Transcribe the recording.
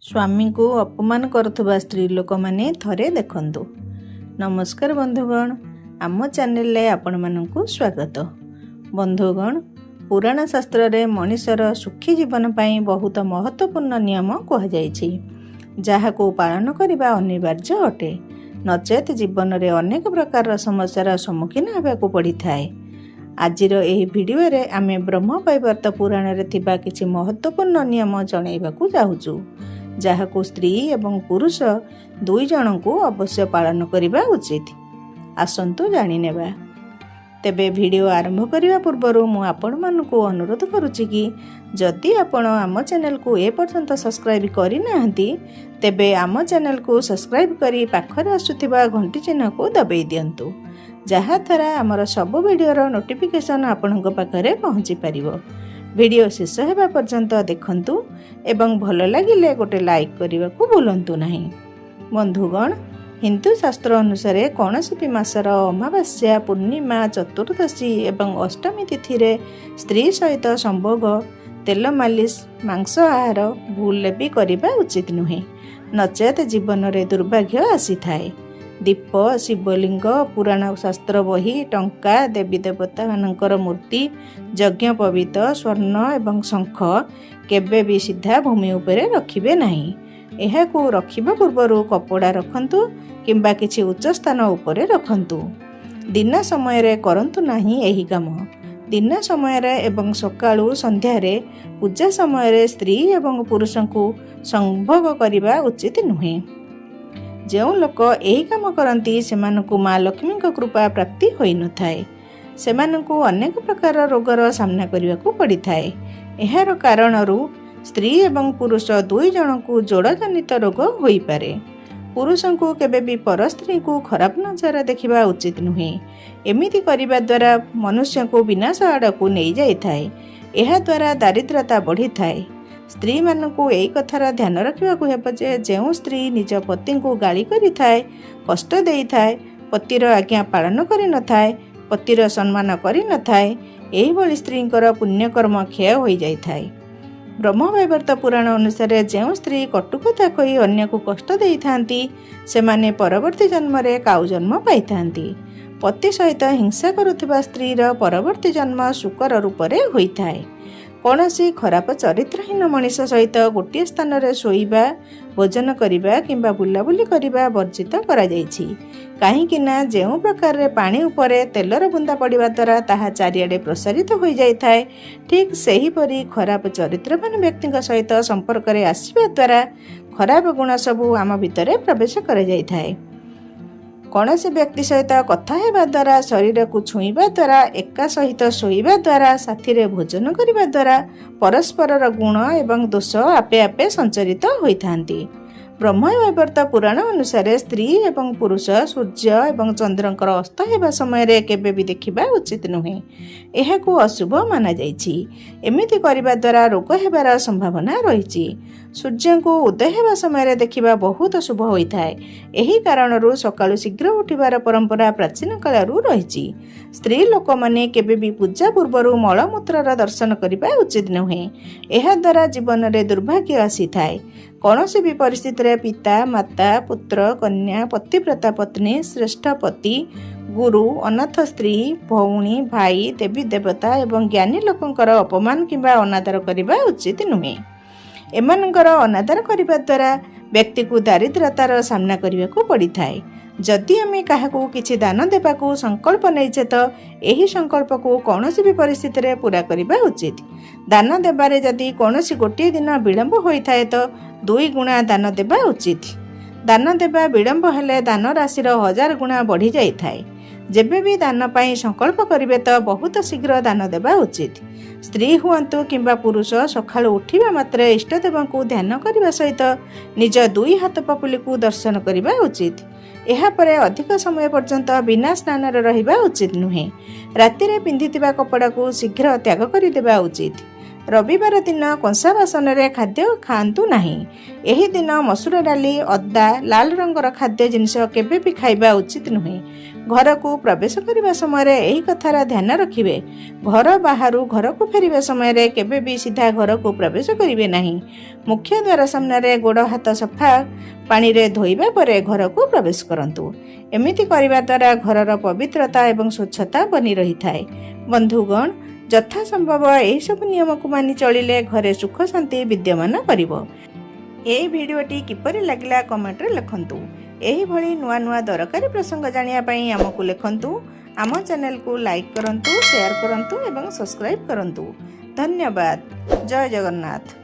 स्वामी को अपमान करुवा स्त्री लोक मैंने थरे देखंतु। नमस्कार बंधुगण, आम चैनल आपण मानकु स्वागत। बंधुगण, पुराण शास्त्र रे मनुष्यर सुखी जीवन पाई बहुत महत्वपूर्ण नियम कहुଯାଇଛି, जहाको पालन करने अनिवार्य अटे। नचेत जीवन रे अनेक प्रकार समस्यार सम्मुखीन होगाकू पड़ी थाए। आजिर एही भिडियो रे आमे ब्रह्म वैवर्त पुराण रे थिबा किछि महत्वपूर्ण नियम जणाइबाकू जाउछु, जहाको स्त्री एवं पुरुष दुई जनकू अवश्य पालन करने उचित। आसंतु जानी नेबा। तेबे भिडियो आरंभ करने पूर्व मु आपण मानकू अनुरोध करुछि कि जदि आपण आम चैनल को ए पर्यंत सब्सक्राइब करि नाहंती तेबे आम चैनल को सब्सक्राइब करी पाखरे आसुथिबा घंटी चिन्ह को दबाई दियंतु, जहा द्वारा आमर सब वीडियोर नोटिफिकेशन आपणक पाखरे पहुंची पारिबो। वीडियो शेष होगा पर्यंत देखंतु एवं भल लगिले गोटे लाइक करने को भूलंतु नहीं। बंधुगण, हिंदू शास्त्र अनुसार कौनसी भी मासर अमावास्या, पूर्णिमा, चतुर्दशी एवं अष्टमी तिथि रे स्त्री सहित संभोग, तेल मालिश, मांस आहार भूल भी करने उचित नुहे, नचेत जीवन में दुर्भाग्य आसी थाए। दीप, शिवलिंग, पुराण शास्त्र बही, टंका, देवी देवता मानकर मूर्ति, यज्ञोपवीत, स्वर्ण एवं शंख केबे भी सीधा भूमि उपरे रखिबे नहीं। एहाकू रखिबा पूर्वरु कपड़ा रखंतु किंबा किछि उच्च स्थान उपरे रखंतु। दिन समय रे करंतु नहीं एही काम। दिन समय रे एवं सकाळु संध्या रे पूजा समय रे स्त्री एवं पुरुषंकु संभोग करिबा उचित नुहे। जो लोक यही काम करती सेमानकु माँ लक्ष्मी कृपा प्राप्ति होई न थाए। सेमानकु अनेक प्रकार रोगर सामना करने को पड़ी थाए। एहार कारणरू स्त्री एवं पुरुष दुई जनकु जोड़ जनित रोग होई पारे। पुरुषंकु केबे भी पर स्त्री को खराब नजर देखिबा उचित नुहे। एमिति करिबा द्वारा मनुष्य को विनाश आड़कू नहीं जाई थाए। एहा द्वारा दारिद्रता बढ़ी थाए। स्त्री मानकू यही कथार ध्यान रखा हे जो स्त्री निज पति को गाली करि थाए, कष्ट देई थाए, पतिर आज्ञा पालन करि न थाए, पतिर सम्मान करि न थाए, एही भली स्त्रींकर पुण्यकर्म क्षय हो जाई थाए। ब्रह्म वैवर्त पुराण अनुसार जो स्त्री कटुकथा कही अन्य को कष्ट देई थांती सेमाने परवर्ती जन्म रे काउ जन्म पाई थांती। पति सहित हिंसा करुथिबा स्त्रीर परवर्ती जन्म शुकर रूप रे होई थाए। कौनसी खराब चरित्रहीन मनीष सहित गोटे स्थान रे शोइबा, भोजन करिबा किंबा बुलाबुली करिबा वर्जित करा जायछि। काहेकि ना जो प्रकार रे पानी उपरे तेलर बुंदा पड़िबा द्वारा ताहा चारिआडे प्रसारित हो जाय थाए, ठीक सेही परी खराब चरित्रवान व्यक्ति सहित संपर्क रे आसीबा द्वारा खराब गुण सबू आम भितरे प्रवेश कर जाय थाए। कौनसी व्यक्ति सहित कथा हेबा द्वारा, शरीर को छुईबा द्वारा, एका सहित शोइबा द्वारा, साथी रे भोजन करिबा द्वारा परस्पर गुण एवं दोष आपे आपे संचरित होइथांती। ब्रह्म वैवर्त पुराण अनुसार स्त्री एवं पुरुष सूर्य एवं चंद्रंकर अस्त हेबा समय रे केबे भी देखिबा उचित नुहे। एहाकू अशुभ माना जायछि। एमिति करिबा द्वारा रोग हेबार संभावना रहिछि। सूर्य को उदय हेबा समय रे देखिबा बहुत शुभ होइथाए। एही कारणरू सकाळु शीघ्र उठिबार परंपरा प्राचीन कालरू रहिछि। स्त्री लोक माने केबे भी पूजा पूर्वरु मलमूत्रर दर्शन करिबा उचित नुहे। एहा द्वारा जीवन रे दुर्भाग्य आसीथाए। कौनसी भी परिस्थिति रे पिता, माता, पुत्र, कन्या, पतिव्रता पत्नी, श्रेष्ठ पति, गुरु, अनाथ स्त्री, भौणी, भाई, देवी देवता एवं ज्ञानी लोकंकर अपमान किंबा अनादर करिबा उचित नुहे। एमानंकर अनादर करिबा द्वारा व्यक्ति को दारिद्रतार सामना करने को पड़ी थाए। जदि आमे काहाकू किछि दान देबाकू संकल्प नैछे तो एही संकल्प को कौनसी भी परिस्थिति रे पूरा करिबा उचित। दान देबारे जदि कौनसी गोटे दिन विलंब होई थाए तो 2 गुणा दान देबा उचित। दान देबा विलंब हेले दान राशिर 1000 गुणा बढ़ी जाई थाए। जेबे भी दान पाई संकल्प करिवे तो बहुत शीघ्र दान देबा उचित। स्त्री हुअंतु किंबा पुरुष सकाळु उठिबा मात्र इष्टदेव को ध्यान करने सहित निज 2 हाथ पापुली को दर्शन करने उचित। एहापरे अधिक समय पर्यंत बिना स्नान रहिबा उचित नुहे। राति रे पिंधिथिबा कपड़ा को शीघ्र त्याग करिदेबा उचित। रविवार दिन कंसा बासन में खाद्य खाआंतु नाही। एही दिन मसूर डाली अदा लाल रंगर खाद्य जिनिष केबे भी खाइबा उचित नुहे। घर को प्रवेश करने समय यही कथार ध्यान रखिए। घर बाहर घर को फेरिबा समय केबे भी सीधा घर को प्रवेश करिवे नाही। मुख्य द्वार सामने गोड़ हाथ सफा पानी रे धोइबा परे घर को प्रवेश करंतु। एमिति करिबा द्वारा घरर पवित्रता एवं स्वच्छता बनी रही थाए। बंधुगण यथा संभव यही सब नियम को मानि चलिले घरे सुख शांति विद्यमान करिवो। एही भिडियोटी किपरि लागिला कमेंट रे लिखंतु। एही भली नुआ नुआ दरकारी प्रसंग जानिया पई हमकु लिखंतु। आम चैनल को लाइक करंतु, शेयर करंतु एवं सब्सक्राइब करंतु। धन्यवाद। जय जगन्नाथ।